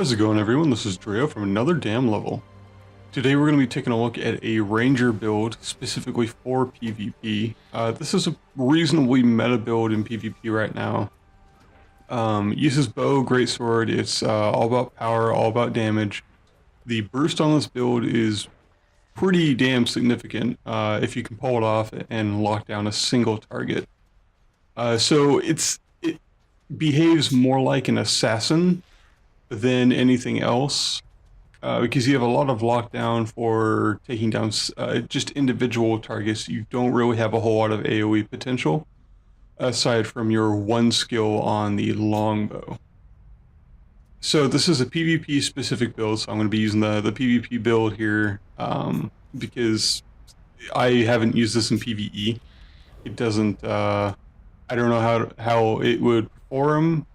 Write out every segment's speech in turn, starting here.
How's it going, everyone? This is Draoi from another damn level. Today we're going to be taking a look at a ranger build specifically for PvP. This is a reasonably meta build in PvP right now. Uses bow, greatsword. It's all about power, all about damage. The burst on this build is pretty damn significant if you can pull it off and lock down a single target. So it behaves more like an assassin than anything else, because you have a lot of lockdown for taking down just individual targets. You don't really have a whole lot of AoE potential, aside from your one skill on the longbow. So this is a PvP specific build, so I'm going to be using the PvP build here, because I haven't used this in PvE. It doesn't, I don't know how it would perform.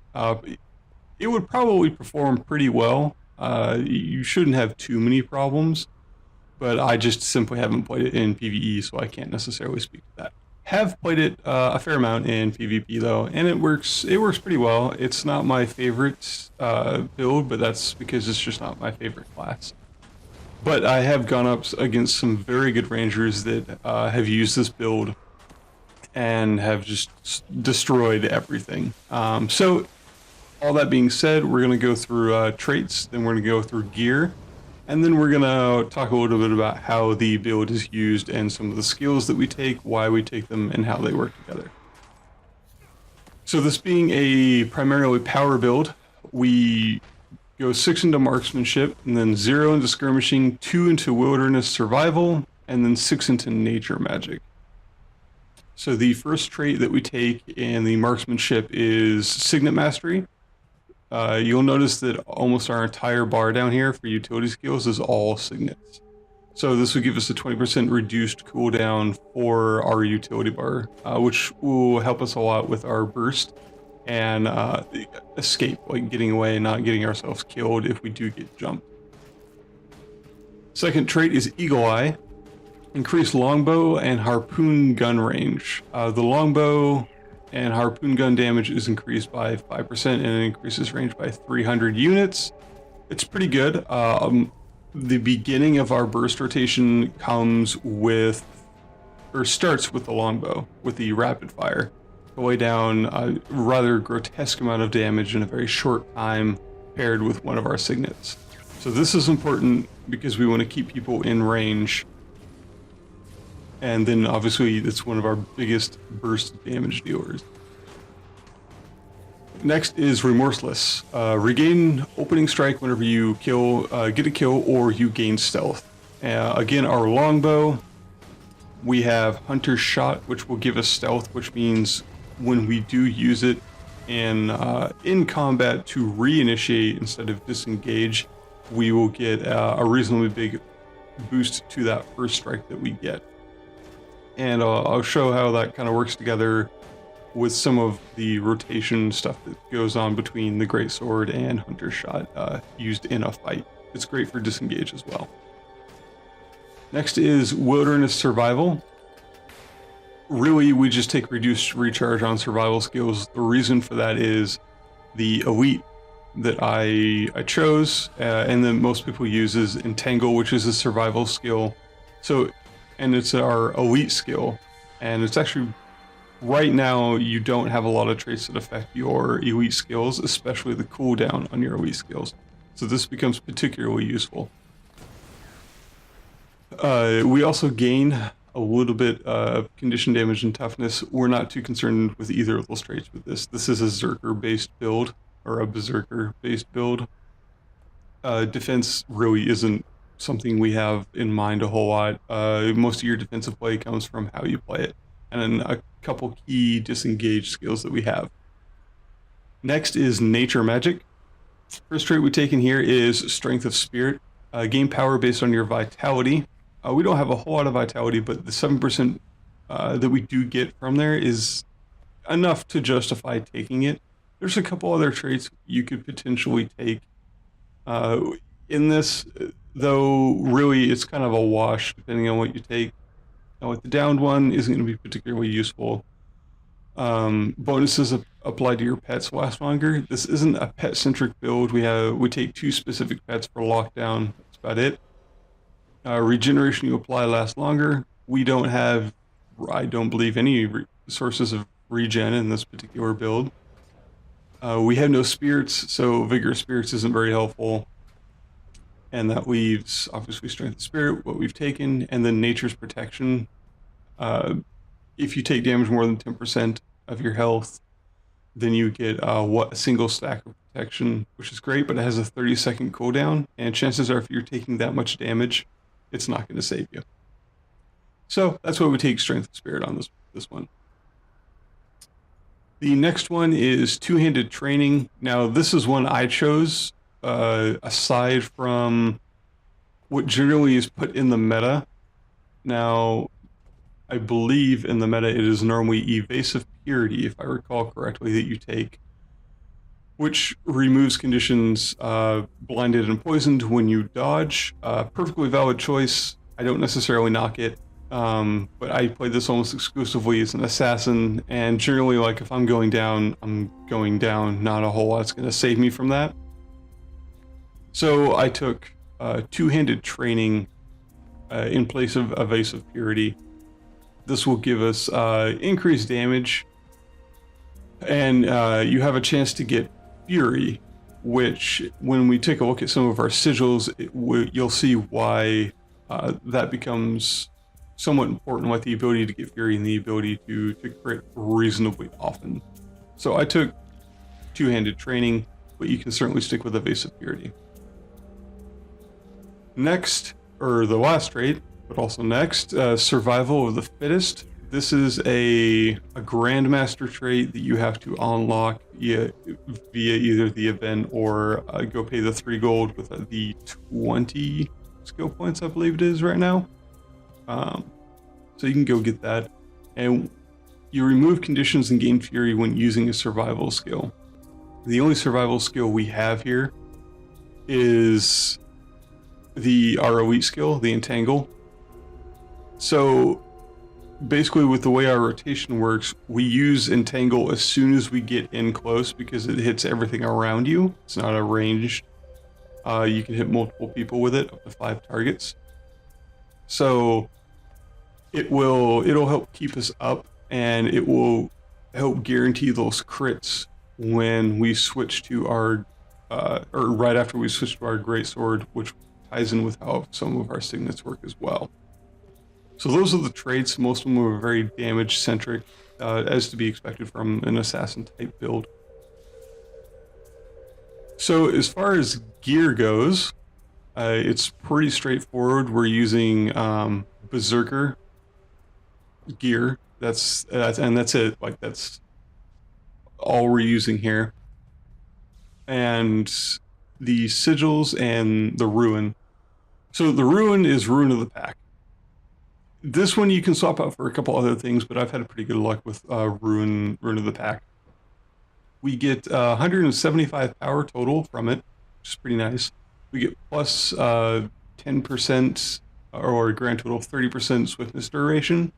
It would probably perform pretty well. You shouldn't have too many problems, but I just simply haven't played it in PvE, so I can't necessarily speak to that. Have played it a fair amount in PvP though, and it works pretty well. It's not my favorite build, but that's because it's just not my favorite class. But I have gone up against some very good rangers that have used this build and have just destroyed everything. So all that being said, we're going to go through traits, then we're going to go through gear, and then we're going to talk a little bit about how the build is used and some of the skills that we take, why we take them, and how they work together. So this being a primarily power build, we go 6 into marksmanship, and then 0 into skirmishing, 2 into wilderness survival, and then 6 into nature magic. So the first trait that we take in the marksmanship is Signet Mastery. You'll notice that almost our entire bar down here for utility skills is all signets. So this will give us a 20% reduced cooldown for our utility bar, which will help us a lot with our burst and escape, like getting away and not getting ourselves killed if we do get jumped. Second trait is Eagle Eye. Increase longbow and harpoon gun range. The longbow and harpoon gun damage is increased by 5% and it increases range by 300 units. It's pretty good. The beginning of our burst rotation comes with, or starts with the longbow, with the rapid fire. The way down a rather grotesque amount of damage in a very short time paired with one of our signets. So this is important because we want to keep people in range. And then obviously it's one of our biggest burst damage dealers. Next is Remorseless. Regain opening strike whenever you kill, get a kill, or you gain stealth. Again, our longbow, we have Hunter's Shot, which will give us stealth, which means when we do use it in combat to reinitiate instead of disengage, we will get a reasonably big boost to that first strike that we get. And I'll show how that kind of works together with some of the rotation stuff that goes on between the greatsword and Hunter's Shot used in a fight. It's great for disengage as well. Next is Wilderness Survival. Really, we just take reduced recharge on survival skills. The reason for that is the elite that I chose and that most people use is Entangle, which is a survival skill. And it's our elite skill, and it's actually, right now, you don't have a lot of traits that affect your elite skills, especially the cooldown on your elite skills. So this becomes particularly useful. We also gain a little bit of condition damage and toughness. We're not too concerned with either of those traits with this. This is a Zerker-based build, or a Berserker-based build. Defense really isn't something we have in mind a whole lot. Most of your defensive play comes from how you play it, and then a couple key disengage skills that we have. Next is Nature Magic. First trait we take in here is Strength of Spirit. Gain power based on your vitality. We don't have a whole lot of vitality, but the 7% that we do get from there is enough to justify taking it. There's a couple other traits you could potentially take in this, though really it's kind of a wash depending on what you take. Now with the downed one isn't going to be particularly useful. Bonuses applied to your pets last longer. This isn't a pet-centric build. We take 2 specific pets for lockdown. That's about it. Regeneration you apply lasts longer. We don't have, I don't believe, any sources of regen in this particular build. We have no spirits, so Vigor Spirits isn't very helpful. And that leaves, obviously, Strength of Spirit, what we've taken, and then Nature's Protection. If you take damage more than 10% of your health, then you get a single stack of protection, which is great, but it has a 30-second cooldown, and chances are if you're taking that much damage, it's not going to save you. So that's why we take Strength of Spirit on this one. The next one is Two-Handed Training. Now, this is one I chose, aside from what generally is put in the meta. Now, I believe in the meta it is normally Evasive Purity, if I recall correctly, that you take, which removes conditions blinded and poisoned when you dodge. Perfectly valid choice. I don't necessarily knock it. But I play this almost exclusively as an assassin, and generally, like, if I'm going down, I'm going down. Not a whole lot's going to save me from that. So I took Two-Handed Training in place of Evasive Purity. This will give us increased damage, and you have a chance to get Fury, which, when we take a look at some of our sigils, you'll see why that becomes somewhat important, with the ability to get Fury and the ability to crit reasonably often. So I took Two-Handed Training, but you can certainly stick with Evasive Purity. Next, or the last trait, but also next, Survival of the Fittest. This is a Grandmaster trait that you have to unlock via either the event or go pay the 3 gold with the 20 skill points, I believe it is right now. So you can go get that, and you remove conditions and gain Fury when using a survival skill. The only survival skill we have here is the ROE skill, the Entangle. So basically, with the way our rotation works, we use Entangle as soon as we get in close because it hits everything around you. It's not a ranged. You can hit multiple people with it, up to 5 targets. So it'll help keep us up, and it will help guarantee those crits when we switch to our, or right after we switch to our Greatsword, which ties in with how some of our signets work as well. So those are the traits. Most of them are very damage centric, as to be expected from an assassin type build. So as far as gear goes, it's pretty straightforward. We're using Berserker gear. That's it. Like, that's all we're using here. And the sigils and the Ruin. So the Ruin is Ruin of the Pack. This one you can swap out for a couple other things, but I've had pretty good luck with Ruin of the Pack. We get 175 power total from it, which is pretty nice. We get plus 10%, or a grand total of 30% swiftness duration,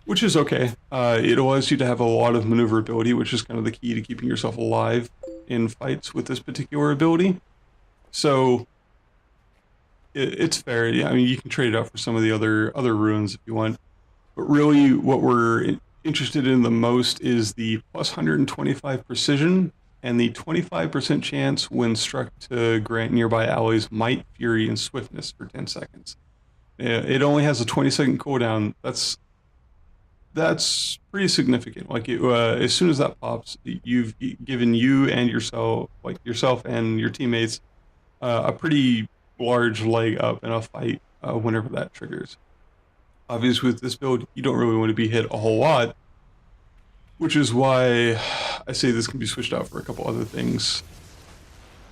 which is okay. It allows you to have a lot of maneuverability, which is kind of the key to keeping yourself alive in fights with this particular ability. So it's fair. I mean, you can trade it out for some of the other runes if you want. But really, what we're interested in the most is the plus 125 precision and the 25% chance when struck to grant nearby allies might, fury, and swiftness for 10 seconds. It only has a 20-second cooldown. That's pretty significant. Like, as soon as that pops, you've given you and yourself and your teammates a pretty large leg up in a fight whenever that triggers. Obviously, with this build, you don't really want to be hit a whole lot, which is why I say this can be switched out for a couple other things.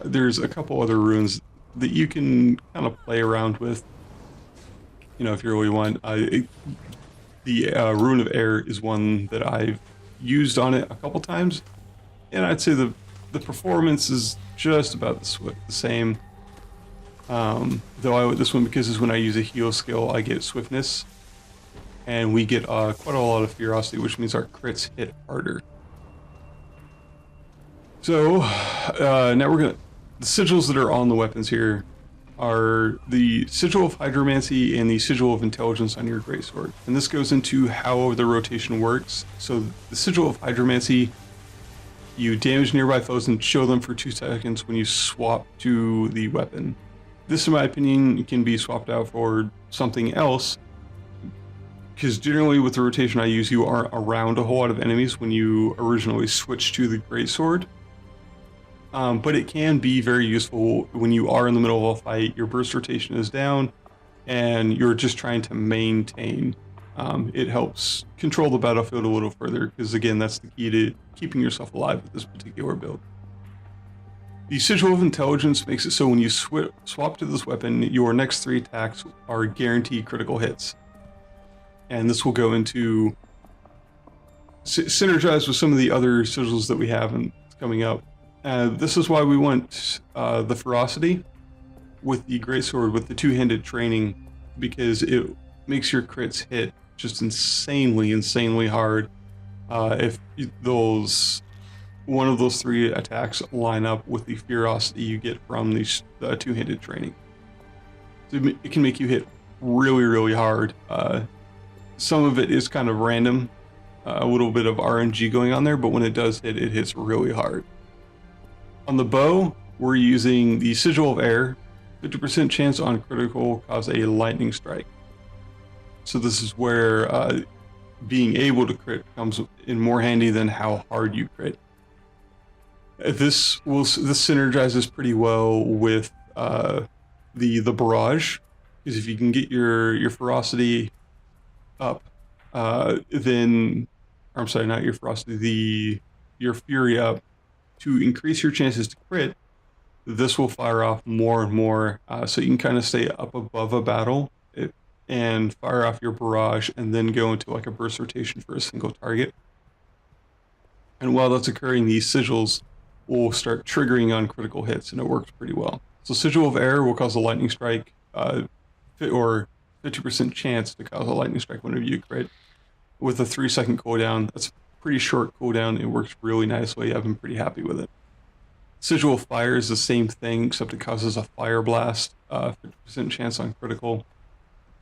There's a couple other runes that you can kind of play around with, you know, if you really want. The Rune of Air is one that I've used on it a couple times, and I'd say the performance is just about the same. Though this one, because is when I use a heal skill, I get swiftness. and we get quite a lot of ferocity, which means our crits hit harder. So now the sigils that are on the weapons here are the Sigil of Hydromancy and the Sigil of Intelligence on your greatsword. And this goes into how the rotation works. So the Sigil of Hydromancy, you damage nearby foes and show them for 2 seconds when you swap to the weapon. This, in my opinion, can be swapped out for something else, because generally with the rotation I use, you aren't around a whole lot of enemies when you originally switch to the greatsword. But it can be very useful when you are in the middle of a fight, your burst rotation is down, and you're just trying to maintain. It helps control the battlefield a little further, because again, that's the key to keeping yourself alive with this particular build. The Sigil of Intelligence makes it so when you swap to this weapon, your next 3 attacks are guaranteed critical hits. And this will go into synergize with some of the other sigils that we have and coming up. This is why we want the ferocity with the greatsword with the 2-handed training, because it makes your crits hit just insanely hard if one of those 3 attacks line up with the ferocity you get from the 2-handed training. So it can make you hit really hard. Some of it is kind of random, a little bit of RNG going on there, but when it does hit, it hits really hard. On the bow, we're using the Sigil of Air, 50% chance on critical, cause a lightning strike. So this is where being able to crit comes in more handy than how hard you crit. This synergizes pretty well with the barrage, because if you can get your ferocity up, then, or I'm sorry, not your ferocity, your fury up, to increase your chances to crit, this will fire off more and more, so you can kind of stay up above a battle and fire off your barrage and then go into like a burst rotation for a single target. And while that's occurring, these sigils will start triggering on critical hits, and it works pretty well. So Sigil of Air will cause a lightning strike, or 50% chance to cause a lightning strike whenever you crit, with a 3-second cooldown. That's pretty short cooldown. It works really nicely. I've been pretty happy with it. Sigil of Fire is the same thing, except it causes a fire blast, 50% chance on critical,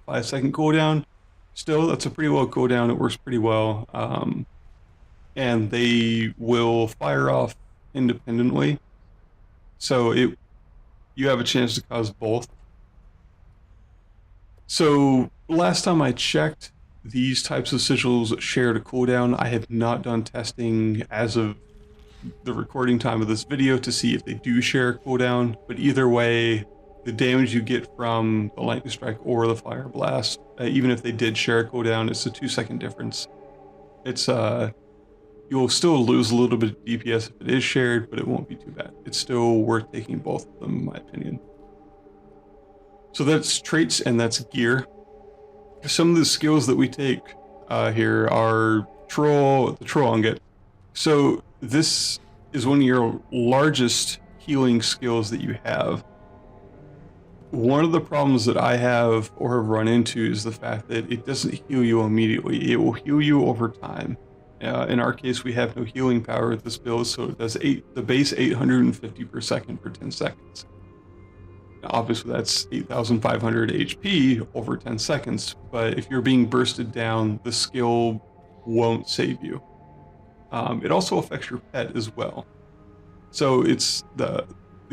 5-second cooldown. Still, that's a pretty low cooldown. It works pretty well, and they will fire off independently, so you have a chance to cause both. So last time I checked, these types of sigils shared a cooldown. I have not done testing as of the recording time of this video to see if they do share a cooldown, but either way, the damage you get from the lightning strike or the fire blast, even if they did share a cooldown, it's a 2-second difference. It's you'll still lose a little bit of DPS if it is shared, but it won't be too bad. It's still worth taking both of them, in my opinion. So that's traits and that's gear. Some of the skills that we take here are the Troll Unget. So this is one of your largest healing skills that you have. One of the problems that I have or have run into is the fact that it doesn't heal you immediately. It will heal you over time. In our case, we have no healing power with this build, so it does the base 850 per second for 10 seconds. Now, obviously, that's 8,500 HP over 10 seconds, but if you're being bursted down, the skill won't save you. It also affects your pet as well. So it's the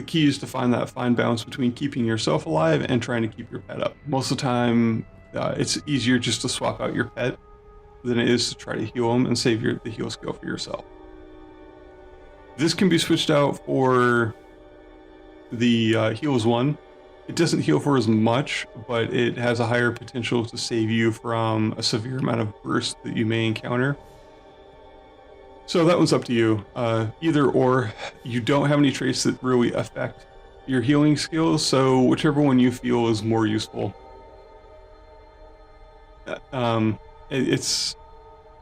key is to find that fine balance between keeping yourself alive and trying to keep your pet up. Most of the time, it's easier just to swap out your pet than it is to try to heal them and save the heal skill for yourself. This can be switched out for the heals 1. It doesn't heal for as much, but it has a higher potential to save you from a severe amount of burst that you may encounter. So that one's up to you. Either or, you don't have any traits that really affect your healing skills, so whichever one you feel is more useful. It's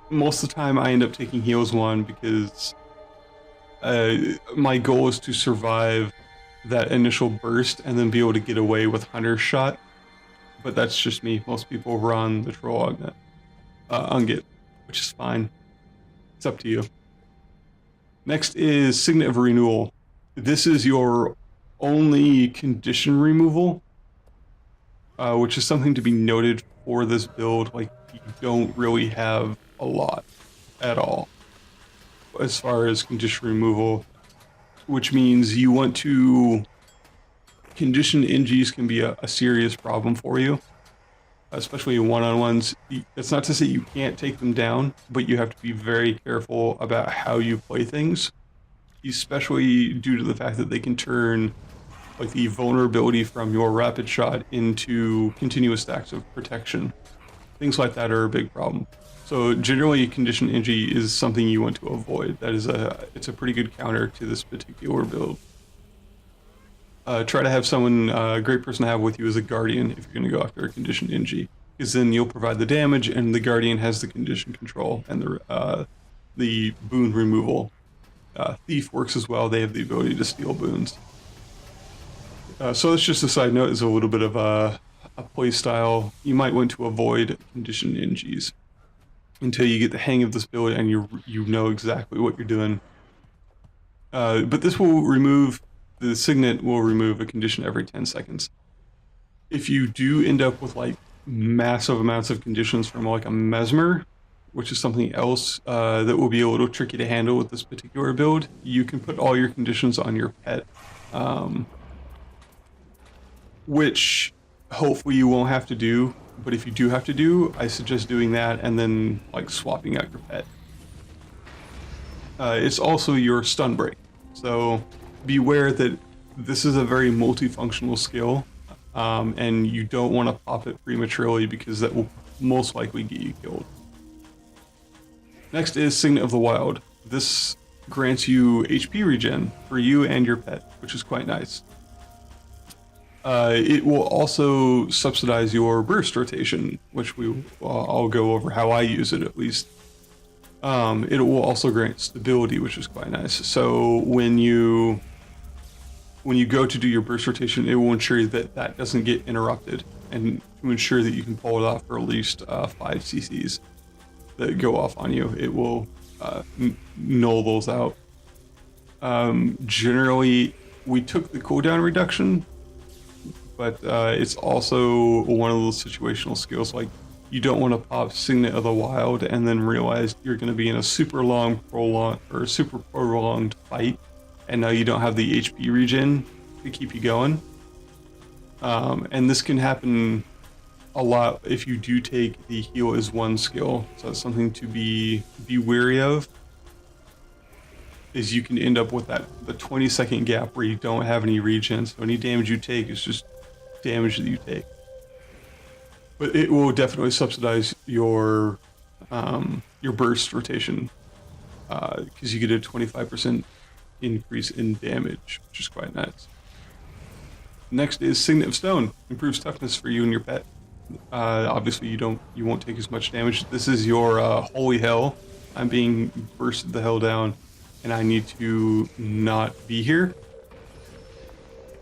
most of the time I end up taking heals 1 because my goal is to survive that initial burst and then be able to get away with Hunter's Shot. But that's just me. Most people run the Troll Augment. Ungit, which is fine. It's up to you. Next is Signet of Renewal. This is your only condition removal, which is something to be noted for this build. Like, you don't really have a lot at all as far as condition removal, which means you want to... Condition NGs can be a serious problem for you, especially in one-on-ones. It's not to say you can't take them down, but you have to be very careful about how you play things, especially due to the fact that they can turn like the vulnerability from your rapid shot into continuous stacks of protection. Things like that are a big problem. So generally, condition NG is something you want to avoid. It's a pretty good counter to this particular build. Try to have someone, a great person to have with you as a guardian if you're going to go after a condition NG, because then you'll provide the damage and the guardian has the condition control and the boon removal. Thief works as well. They have the ability to steal boons. So that's just a side note, is a little bit of a play style. You might want to avoid condition NGs until you get the hang of this build and you know exactly what you're doing. But this will remove... The Signet will remove a condition every 10 seconds. If you do end up with like massive amounts of conditions from like a Mesmer, which is something else that will be a little tricky to handle with this particular build, you can put all your conditions on your pet, which hopefully you won't have to do, but if you do have to do, I suggest doing that and then like swapping out your pet. It's also your stun break, so beware that this is a very multifunctional skill, and you don't want to pop it prematurely because that will most likely get you killed. Next is Signet of the Wild. This grants you HP regen for you and your pet, which is quite nice. It will also subsidize your burst rotation, which I'll go over how I use it at least. It will also grant stability, which is quite nice. So when you go to do your burst rotation, it will ensure that that doesn't get interrupted, and to ensure that you can pull it off for at least 5 CCs that go off on you. It will null those out. Generally, we took the cooldown reduction, but it's also one of those situational skills. Like, you don't want to pop Signet of the Wild and then realize you're going to be in a super prolonged fight, and now you don't have the HP regen to keep you going. And this can happen a lot if you do take the heal as one skill. So that's something to be wary of, is you can end up with the 20-second gap where you don't have any regen, so any damage you take is just damage that you take. But it will definitely subsidize your burst rotation, because you get a 25% increase in damage, which is quite nice. Next is Signet of Stone. Improves toughness for you and your pet. Obviously you won't take as much damage. This is your holy hell. I'm being bursted the hell down, and I need to not be here.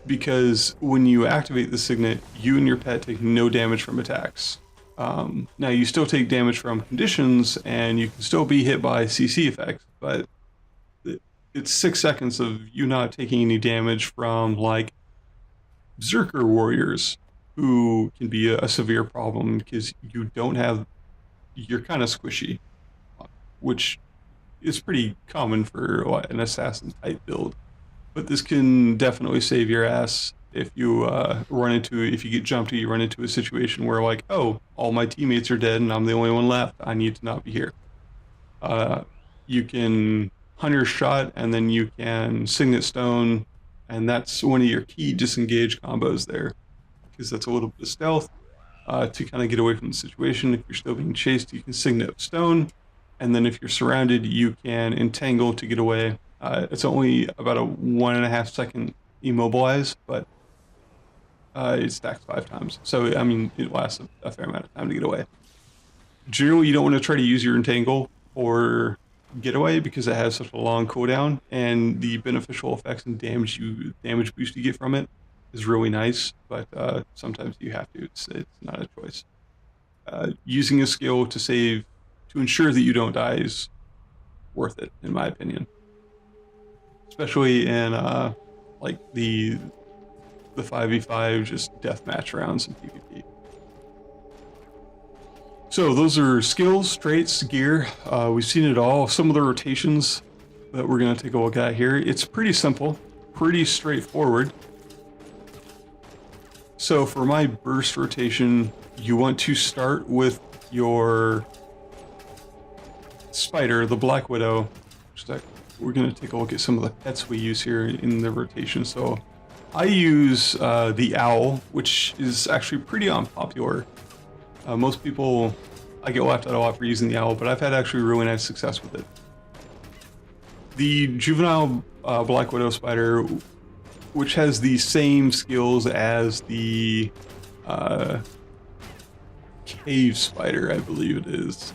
Because when you activate the Signet, you and your pet take no damage from attacks. Now you still take damage from conditions, and you can still be hit by CC effects, but it's 6 seconds of you not taking any damage from like Berserker warriors, who can be a severe problem because you're kind of squishy, which is pretty common for an assassin type build. But this can definitely save your ass if you if you get jumped, you run into a situation where like, oh, all my teammates are dead and I'm the only one left. I need to not be here. You can Hunter Shot, and then you can Signet Stone, and that's one of your key disengage combos there, because that's a little bit of stealth to kind of get away from the situation. If you're still being chased, you can Signet Stone, and then if you're surrounded, you can Entangle to get away. It's only about a 1.5 second immobilize, but it stacks 5 times. So, I mean, it lasts a fair amount of time to get away. Generally, you don't want to try to use your Entangle or Getaway because it has such a long cooldown, and the beneficial effects and damage boost you get from it is really nice, but sometimes you have to. It's not a choice. Using a skill to save to ensure that you don't die is worth it, in my opinion. Especially in like the 5v5 just deathmatch rounds in PvP. So those are skills, traits, gear. We've seen it all. Some of the rotations that we're going to take a look at here. It's pretty simple, pretty straightforward. So for my burst rotation, you want to start with your spider, the Black Widow. We're going to take a look at some of the pets we use here in the rotation. So I use the owl, which is actually pretty unpopular. Most people, I get laughed at a lot for using the owl, but I've had actually really nice success with it. The juvenile Black Widow spider, which has the same skills as the cave spider, I believe it is.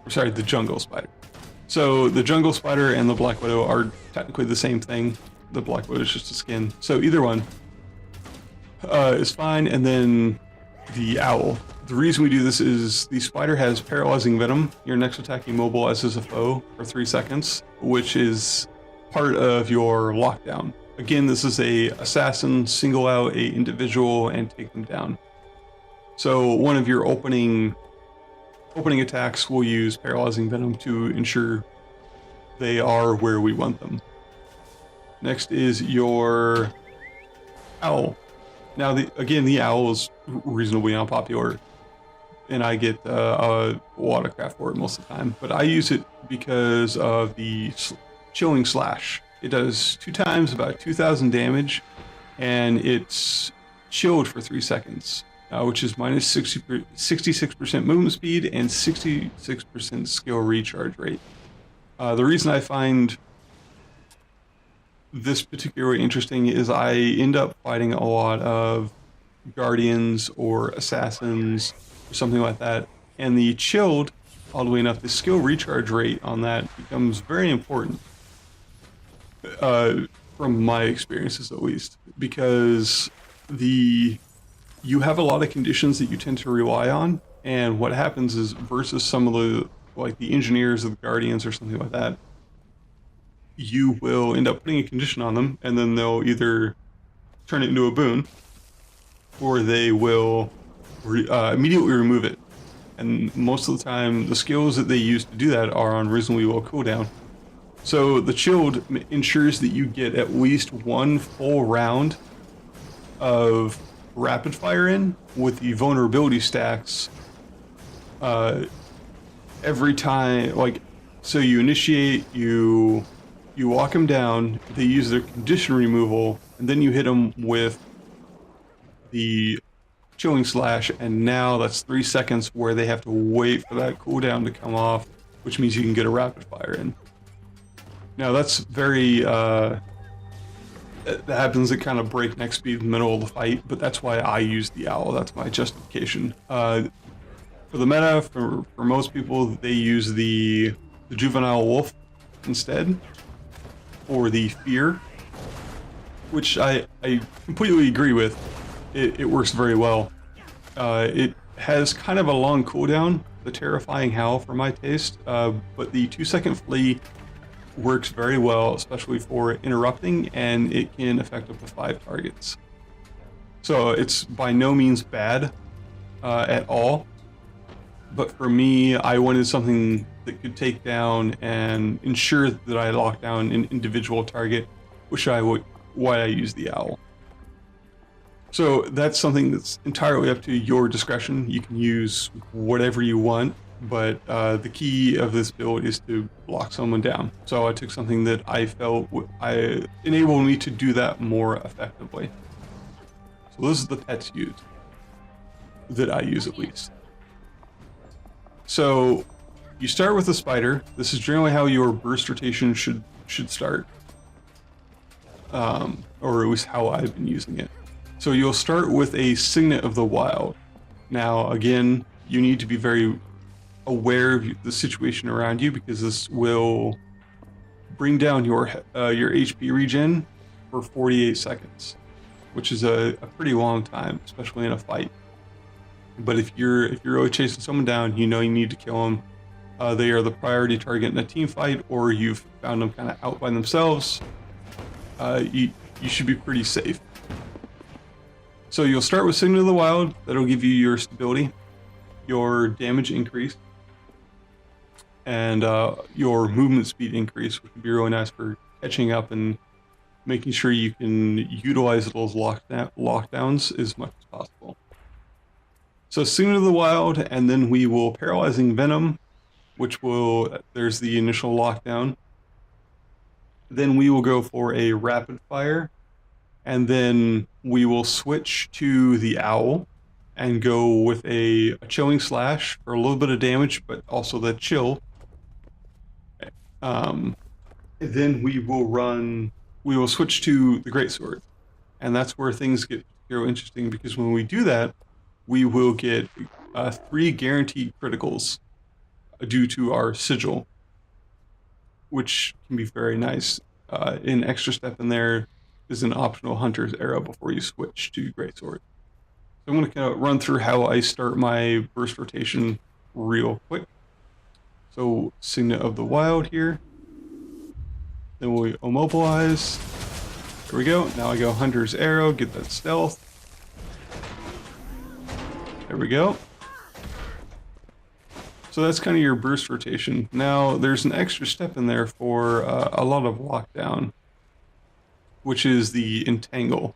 Sorry, the jungle spider. So the jungle spider and the Black Widow are technically the same thing. The Black Widow is just a skin. So either one is fine. And then the owl. The reason we do this is the spider has paralyzing venom. Your next attack immobilizes a foe for 3 seconds, which is part of your lockdown. Again, this is a assassin, single out a individual and take them down. So one of your opening attacks will use paralyzing venom to ensure they are where we want them. Next is your owl. Now, the owl is reasonably unpopular, and I get a lot of crap for it most of the time, but I use it because of the chilling slash. It does 2 times about 2,000 damage, and it's chilled for 3 seconds. Which is minus 66% movement speed and 66% skill recharge rate. The reason I find this particularly interesting is I end up fighting a lot of guardians or assassins or something like that, and the chilled, oddly enough, the skill recharge rate on that becomes very important, from my experiences at least, because you have a lot of conditions that you tend to rely on, and what happens is, versus some of the, like the engineers or the guardians or something like that, you will end up putting a condition on them, and then they'll either turn it into a boon, or they will immediately remove it. And most of the time, the skills that they use to do that are on reasonably low cooldown. So the chilled ensures that you get at least 1 full round of rapid fire in with the vulnerability stacks every time. Like, so you initiate, you walk them down, they use their condition removal, and then you hit them with the chilling slash, and now that's 3 seconds where they have to wait for that cooldown to come off, which means you can get a rapid fire in. Now that's very that happens at kind of breakneck speed in the middle of the fight, but that's why I use the owl. That's my justification. For the meta, for most people, they use the juvenile wolf instead, or the fear, which I completely agree with. It works very well. It has kind of a long cooldown, the terrifying howl for my taste, but the 2-second flee works very well, especially for interrupting, and it can affect up to 5 targets. So it's by no means bad at all, but for me, I wanted something that could take down and ensure that I lock down an individual target, why I use the owl. So that's something that's entirely up to your discretion. You can use whatever you want, but the key of this build is to lock someone down. So I took something that I felt enabled me to do that more effectively. So those are the pets used, that I use at least. So you start with a spider. This is generally how your burst rotation should start, or at least how I've been using it. So you'll start with a Signet of the Wild. Now, again, you need to be very aware of the situation around you, because this will bring down your HP regen for 48 seconds, which is a pretty long time, especially in a fight. But if you're really chasing someone down, you know you need to kill them. They are the priority target in a team fight, or you've found them kind of out by themselves. You should be pretty safe. So you'll start with Signal of the Wild. That'll give you your stability, your damage increase, and your movement speed increase, which would be really nice for catching up and making sure you can utilize those lockdowns as much as possible. So Signal of the Wild, and then we will Paralyzing Venom, which will, there's the initial lockdown. Then we will go for a Rapid Fire, and then we will switch to the Owl and go with a Chilling Slash for a little bit of damage, but also the chill. Then we will switch to the Greatsword, and that's where things get really interesting, because when we do that, we will get 3 guaranteed criticals due to our sigil, which can be very nice. An extra step in there is an optional Hunter's Arrow before you switch to Greatsword. So I'm going to kind of run through how I start my burst rotation real quick. So Signet of the Wild here. Then we immobilize. There we go. Now I go Hunter's Arrow, get that stealth. There we go. So that's kind of your burst rotation. Now there's an extra step in there for a lot of lockdown, which is the Entangle.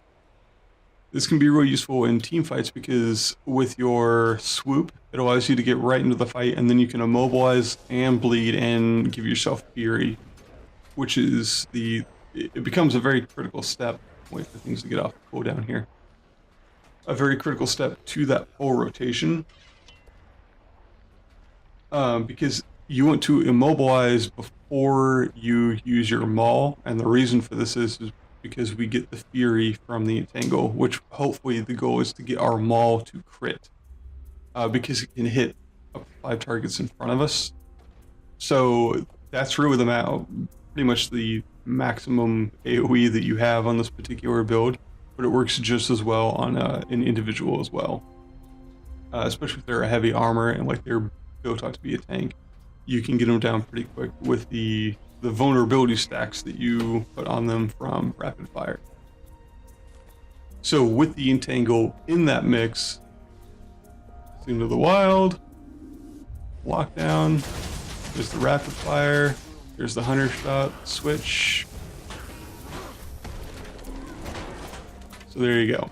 This can be really useful in team fights because with your swoop, it allows you to get right into the fight, and then you can immobilize and bleed and give yourself fury, which is it becomes a very critical step. Wait for things to get off the cooldown here. A very critical step to that full rotation. Because you want to immobilize before you use your maul, and the reason for this is because we get the fury from the Entangle, which hopefully the goal is to get our maul to crit, because it can hit up to 5 targets in front of us. So that's really pretty much the maximum AoE that you have on this particular build, but it works just as well on an individual as well, especially if they're a heavy armor and like they're built out to be a tank. You can get them down pretty quick with the vulnerability stacks that you put on them from Rapid Fire. So with the Entangle in that mix, Signal of the Wild, Lockdown, there's the Rapid Fire, there's the Hunter Shot, switch. So there you go.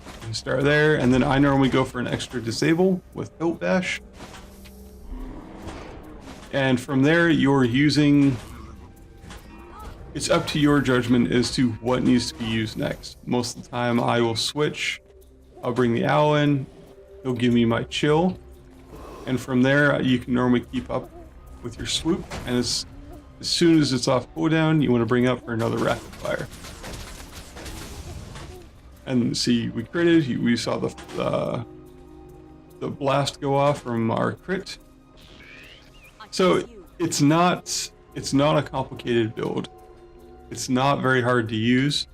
You can start there, and then I normally go for an extra disable with Hilt Bash. And from there, you're using, it's up to your judgment as to what needs to be used next. Most of the time I will switch, I'll bring the Owl in, he'll give me my chill, and from there you can normally keep up with your swoop, and as soon as it's off cooldown, you want to bring up for another Rapid Fire. And see, we critted, we saw the blast go off from our crit. So it's not a complicated build. It's not very hard to use.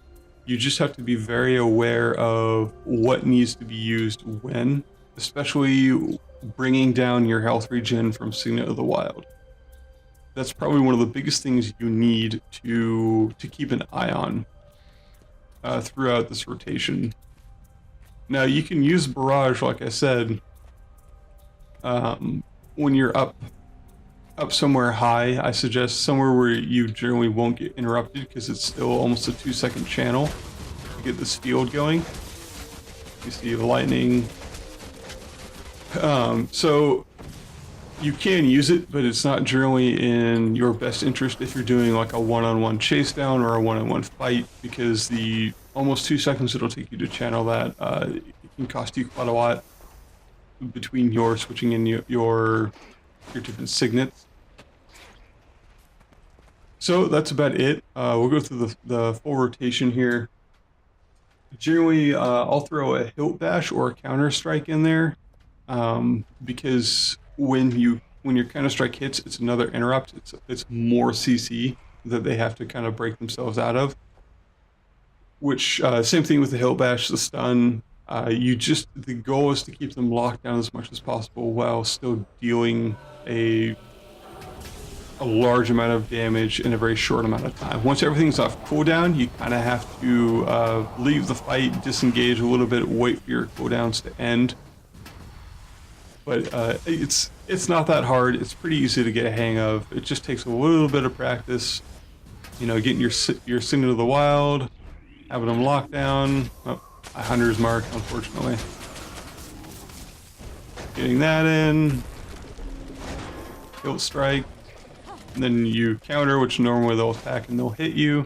You just have to be very aware of what needs to be used when, especially bringing down your health regen from Signet of the Wild. That's probably one of the biggest things you need to keep an eye on throughout this rotation. Now you can use Barrage, like I said, when you're up somewhere high. I suggest somewhere where you generally won't get interrupted, because it's still almost a 2-second channel to get this field going. You see the lightning. So you can use it, but it's not generally in your best interest if you're doing like a one-on-one chase down or a one-on-one fight, because the almost 2 seconds it'll take you to channel that, it can cost you quite a lot between your switching in your different signets. So that's about it. We'll go through the full rotation here. Generally, I'll throw a Hilt Bash or a Counter Strike in there, because when your Counter Strike hits, it's another interrupt. It's more CC that they have to kind of break themselves out of. Which same thing with the Hilt Bash, the stun. The goal is to keep them locked down as much as possible while still dealing a large amount of damage in a very short amount of time. Once everything's off cooldown, you kind of have to leave the fight, disengage a little bit, wait for your cooldowns to end. But it's not that hard. It's pretty easy to get a hang of. It just takes a little bit of practice. You know, getting your Signet of the Wild, having them locked down. Oh, a hunter's mark, unfortunately. Getting that in. Guilt strike. And then you counter, which normally they'll attack and they'll hit you.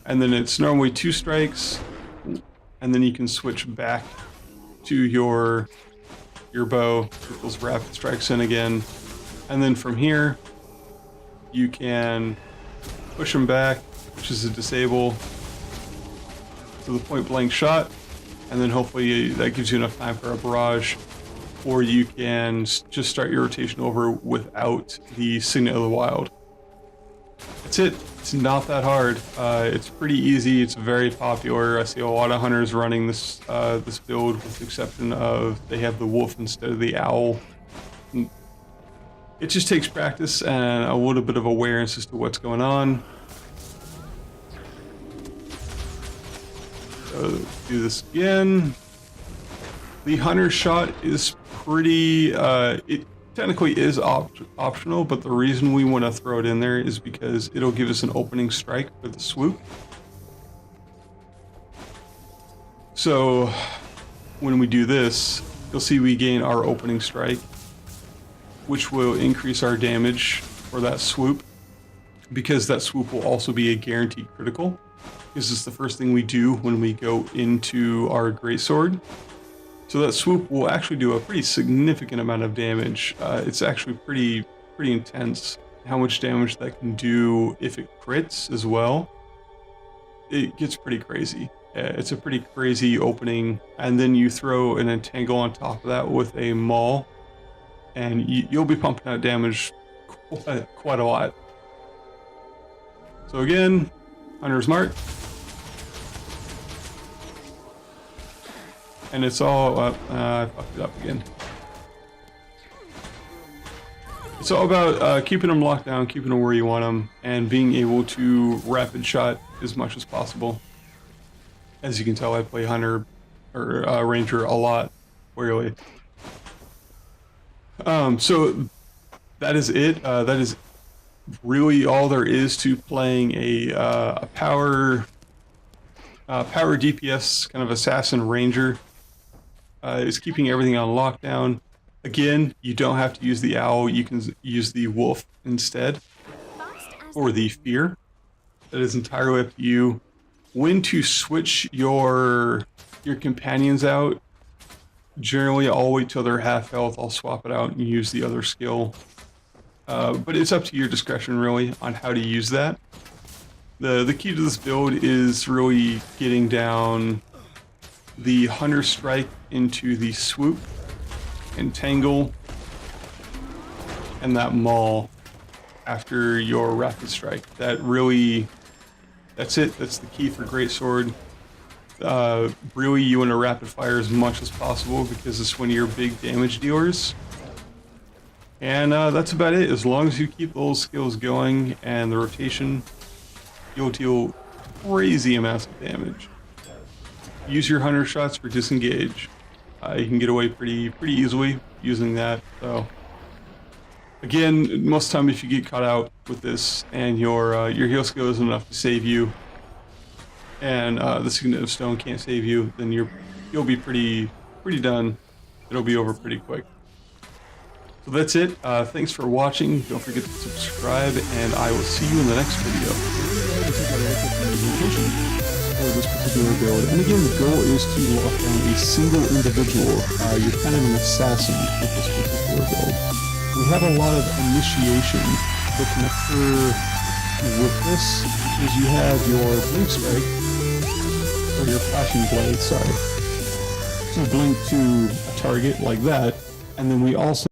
And then it's normally 2 strikes. And then you can switch back to your bow, get those rapid strikes in again. And then from here, you can push them back, which is a disable, to the point blank shot. And then hopefully that gives you enough time for a barrage. Or you can just start your rotation over without the Signet of the Wild. That's it. It's not that hard. It's pretty easy. It's very popular. I see a lot of hunters running this build, with the exception of they have the wolf instead of the owl. It just takes practice and a little bit of awareness as to what's going on. So do this again. The hunter shot is pretty, it technically is optional, but the reason we want to throw it in there is because it'll give us an opening strike for the swoop. So when we do this, you'll see we gain our opening strike, which will increase our damage for that swoop, because that swoop will also be a guaranteed critical. This is the first thing we do when we go into our greatsword. So that swoop will actually do a pretty significant amount of damage. It's actually pretty intense how much damage that can do if it crits as well. It gets pretty crazy. It's a pretty crazy opening, and then you throw an entangle on top of that with a maul, and you'll be pumping out damage quite a lot. So again, Hunter's Mark. And it's all, I fucked it up again. It's all about keeping them locked down, keeping them where you want them, and being able to rapid shot as much as possible. As you can tell, I play Hunter or Ranger a lot, really. So that is it. That is really all there is to playing a power DPS kind of assassin ranger. Is keeping everything on lockdown. Again, you don't have to use the owl. You can use the wolf instead, or the fear. That is entirely up to you. When to switch your companions out. Generally, I'll wait till they're half health. I'll swap it out and use the other skill. But it's up to your discretion, really, on how to use that. The key to this build is really getting down the Hunter Strike into the swoop, entangle, and that maul after your rapid strike. That's it. That's the key for greatsword. Really, you want to rapid fire as much as possible because it's one of your big damage dealers. And that's about it. As long as you keep those skills going and the rotation, you'll deal crazy amounts of damage. Use your hunter shots for disengage. You can get away pretty easily using that. So again, most of the time if you get caught out with this and your heal skill isn't enough to save you, and the Signet of Stone can't save you, then you'll be pretty done. It'll be over pretty quick. So that's it. Thanks for watching. Don't forget to subscribe, and I will see you in the next video. For this particular build, and again, the goal is to lock down a single individual. You're kind of an assassin with this particular build. We have a lot of initiation that can occur with this, because you have your blink strike, or your flashing blade, sorry. So blink to a target like that, and then we also